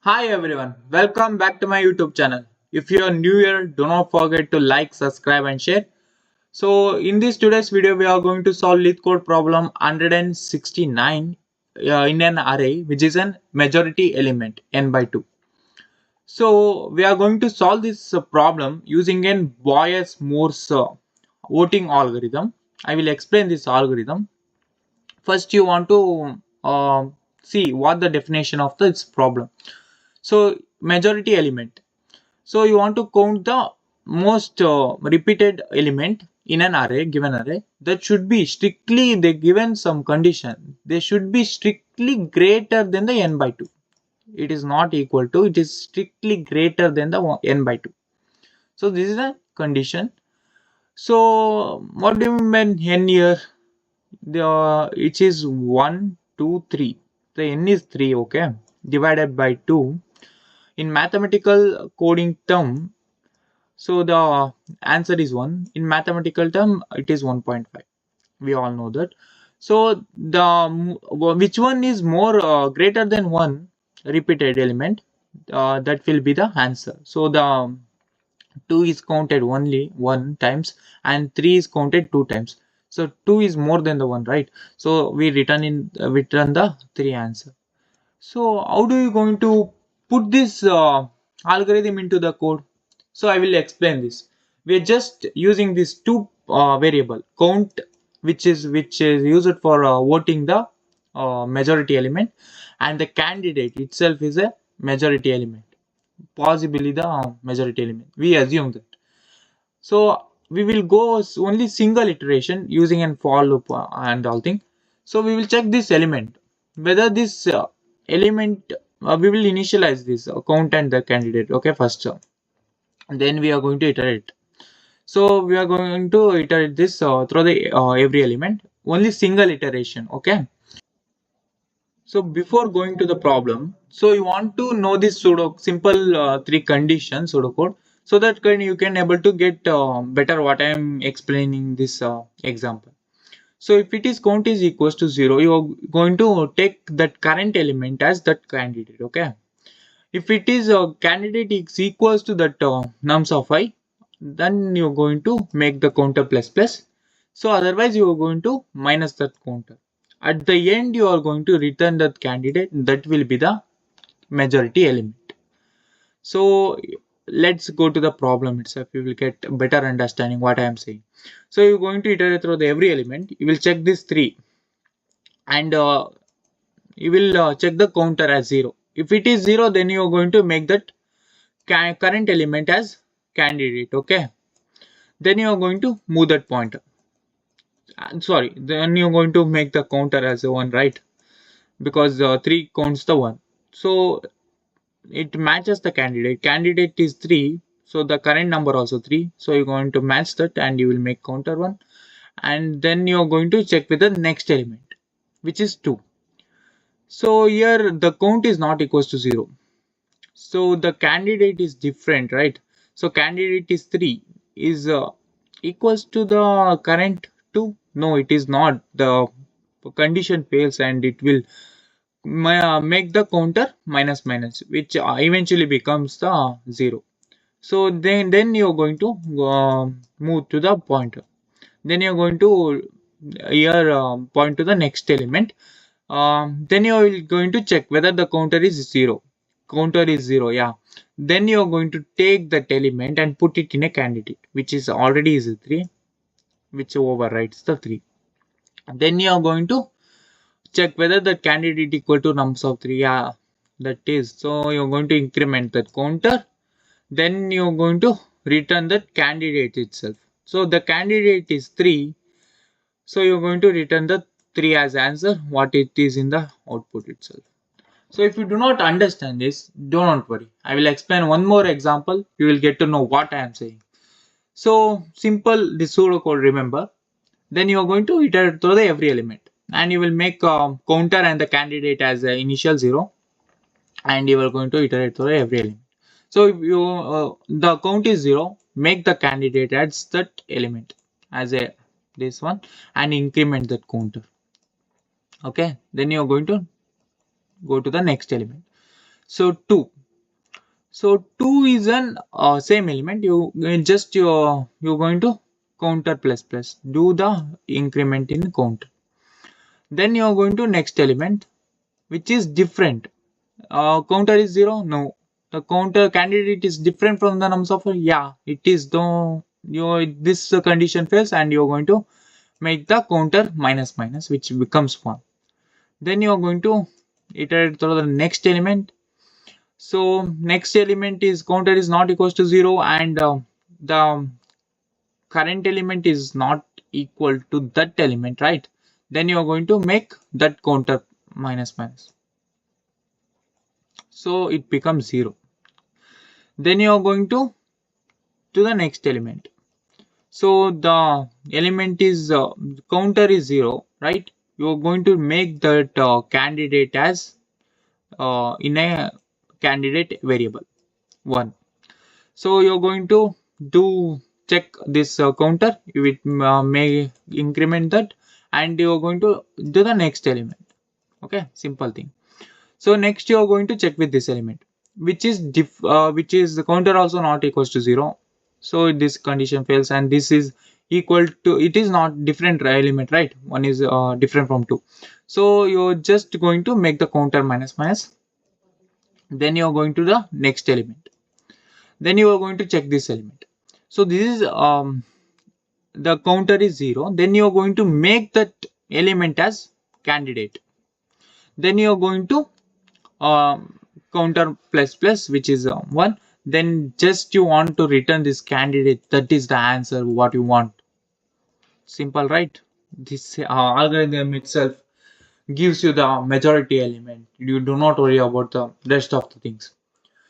Hi everyone, welcome back to my YouTube channel. If you are new here, do not forget to like, subscribe and share. So in this today's video, we are going to solve leetcode problem 169 in an array which is an majority element n by 2. So we are going to solve this problem using an Boyes-Morse voting algorithm. I will explain this algorithm. First you want to see what the definition of this problem. So majority element. So you want to count the most repeated element in an array, given array, that should be strictly, they given some condition, they should be strictly greater than the n by 2. It is not equal to, it is strictly greater than the n by 2. So this is a condition. So what do you mean n here? It is 1, 2, 3. The n is 3, okay, divided by 2. In mathematical coding term, so the answer is 1. In mathematical term, it is 1.5. We all know that. So the which one is more greater than 1 repeated element, that will be the answer. So the 2 is counted only 1 times and 3 is counted 2 times. So 2 is more than the 1, right? So we return the 3 answer. So how do you going to put this algorithm into the code? So I will explain this. We are just using this two variable count, which is used for voting the majority element, and the candidate itself is a majority element, possibly the majority element. We assume that. So we will go only single iteration using an for loop and all thing. So we will check this element, whether this element, we will initialize this count and the candidate, okay, first. Then we are going to iterate. So we are going to iterate this through the every element, only single iteration, okay. So before going to the problem, so you want to know this pseudo simple three conditions pseudocode, so that you can able to get better what I am explaining this example. So if it is count is equals to 0, you are going to take that current element as that candidate, okay. If it is a candidate is equals to that nums of I, then you're going to make the counter plus plus. So otherwise you are going to minus that counter. At the end you are going to return that candidate, that will be the majority element. So let's go to the problem itself. You will get better understanding what I am saying. So you're going to iterate through the every element. You will check this 3 and you will check the counter as 0. If it is 0, then you are going to make that current element as candidate, okay. Then you are going to move that pointer. Sorry, then you're going to make the counter as a 1, right? Because 3 counts the 1. So it matches the candidate. Candidate is 3, so the current number also 3. So you're going to match that and you will make counter 1. And then you're going to check with the next element, which is 2. So here the count is not equals to 0. So the candidate is different, right? So candidate is 3 is equals to the current 2. No, it is not. The condition fails and it will make the counter minus minus, which eventually becomes the 0. So then you're going to move to the pointer. Then you're going to here point to the next element. Then you're going to check whether the counter is 0. Counter is 0, yeah. Then you're going to take that element and put it in a candidate, which is already is 3, which overrides the 3. Then you're going to check whether the candidate equal to nums of 3, yeah, that is. So you're going to increment that counter. Then you're going to return that candidate itself. So the candidate is 3. So you're going to return the 3 as answer, what it is in the output itself. So if you do not understand this, do not worry. I will explain one more example. You will get to know what I am saying. So simple this pseudocode, remember. Then you are going to iterate through the every element, and you will make counter and the candidate as the initial 0, and you are going to iterate through every element. So if you the count is 0, make the candidate as that element as a this one and increment that counter. Okay, then you are going to go to the next element. So 2. So 2 is an same element. You're going to counter plus plus. Do the increment in counter. Then you're going to next element, which is different. Counter is 0. No. The counter candidate is different from the nums of. Yeah, it is. Though this condition fails, and you're going to make the counter minus minus, which becomes 1. Then you're going to iterate through the next element. So next element is counter is not equals to 0, and the current element is not equal to that element, right? Then you are going to make that counter minus minus, so it becomes 0. Then you are going to the next element. So the element is counter is 0, right? You are going to make that candidate as in a candidate variable 1. So you're going to do check this counter, you may increment that, and you're going to do the next element. Okay, simple thing. So next you're going to check with this element, which is the counter also not equals to 0. So this condition fails, and this is equal to, it is not different element, right? One is different from 2. So you're just going to make the counter minus minus. Then you're going to the next element. Then you are going to check this element. So this is the counter is 0. Then you are going to make that element as candidate. Then you are going to counter plus plus, which is 1. Then just you want to return this candidate. That is the answer what you want. Simple, right? This algorithm itself gives you the majority element. You do not worry about the rest of the things.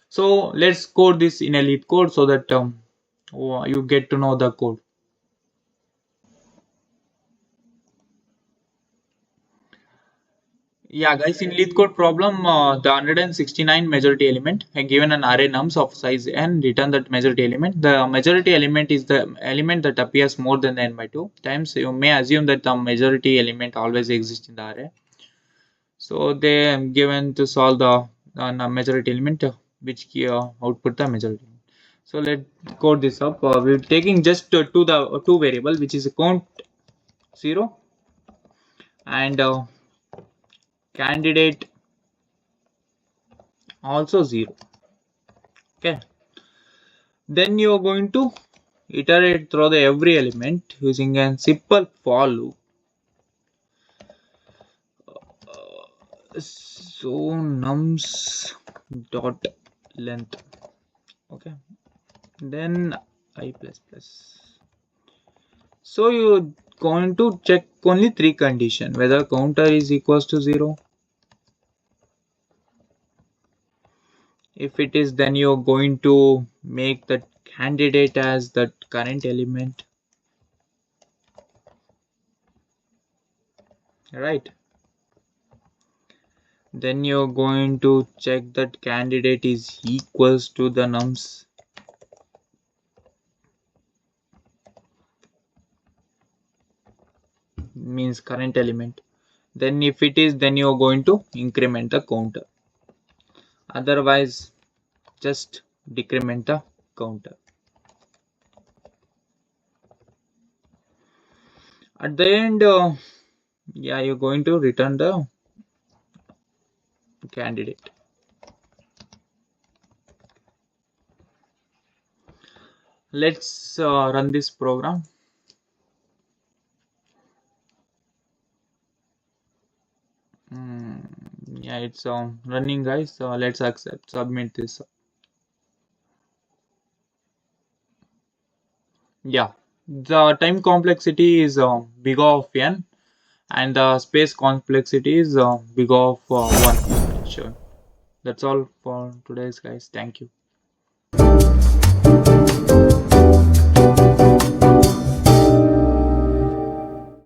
So let's code this in a leetcode so that you get to know the code. Yeah, guys, in leetcode problem, the 169 majority element given an array nums of size n, return that majority element. The majority element is the element that appears more than n by 2 times. You may assume that the majority element always exists in the array. So they are given to solve the majority element, which output the majority. So let's code this up. We're taking just two variable, which is count 0 and candidate also 0. Okay. Then you're going to iterate through the every element using a simple for loop. So nums dot length. Okay. Then I plus plus. So you're going to check only 3 conditions, whether counter is equals to 0. If it is, then you're going to make that candidate as that current element, right? Then you're going to check that candidate is equals to the nums. Means current element. Then if it is, then you're going to increment the counter. Otherwise, just decrement the counter. At the end, yeah, you're going to return the candidate. Let's run this program. Yeah, it's running, guys. So let's submit this. Yeah, the time complexity is big of n, and the space complexity is big of 1. Sure. That's all for today's, guys. Thank you.